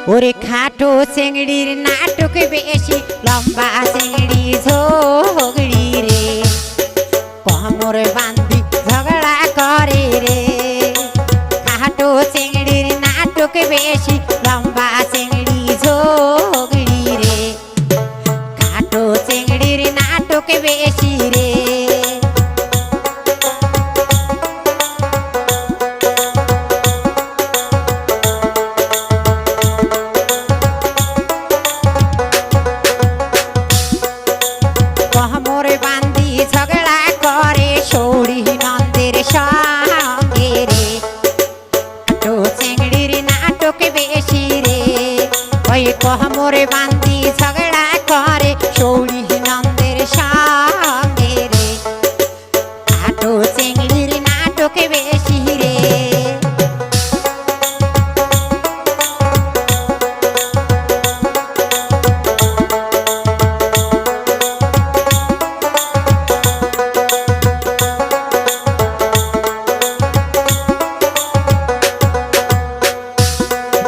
ওরে খাটো চিংড়ির নাটক বেশি লম্বা চিংড়ি ঝগড়ি রে কোমর বান্ধি ঝগড়া করে রে খাটো চিংড়ির নাটক বেশি লম্বা চিংড়ি ঝগড়ি রে খাটো চিংড়ির নাটক বেশি রে কোমর বান্ধি ঝগড়া করে সৌরি নন্দের সঙ্গে রে খাটো চিংড়ির নাটক বেশি রে ওই কোমর বান্ধি ঝগড়া করে সৌরি নন্দের সঙ্গে রে খাটো চিংড়ির নাটক বেশি রে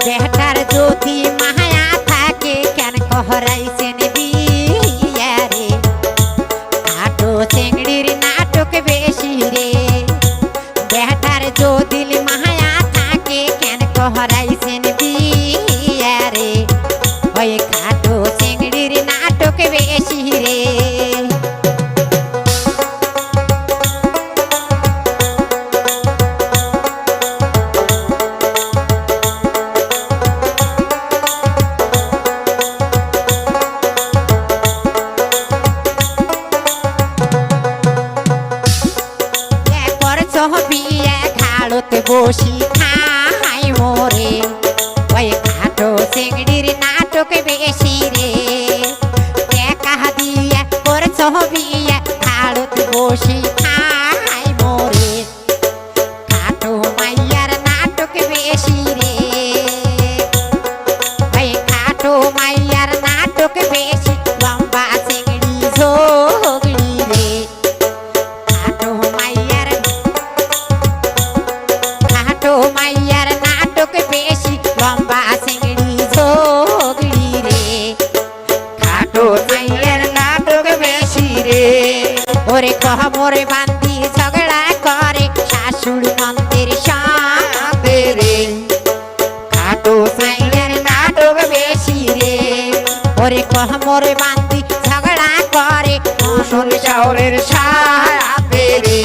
বেটার যদি মায়া থাকে কেন কহরাইছেন বিয়া রে খাটো চিংড়ির নাটক বেশি রে বেটার যদি মায়া থাকে কেন কহরাইছেন বিয়া রে ওই খাটো চিংড়ির নাটক বেশি রে বিয়া ঘাড়তে বসি খাই মোরে ওই খাটো চিংড়ির নাটক বেশি রে দেখা দিয়া করছ বিয়া ঘাড়তে বসি খাই মোরে খাটো মাইয়ার নাটক বেশি রে ওই খাটো মাইয়ার নাটক বেশি লম্বা চিংড়ি ঝগড়ি রে খাটো মাইয়ার মাইয়ার নাটক বেশি লম্বা চিংড়ি ঝগড়ি রে খাটো মাইয়ার নাটক বেশি রে ওরে কোমর বান্ধি ঝগড়া করে শাশুড়ি নন্দের সঙ্গে রে খাটো মাইয়ার নাটক বেশি রে ওরে কোমর বান্ধি ঝগড়া করে শ্বশুর শাশুড়ির সাথে রে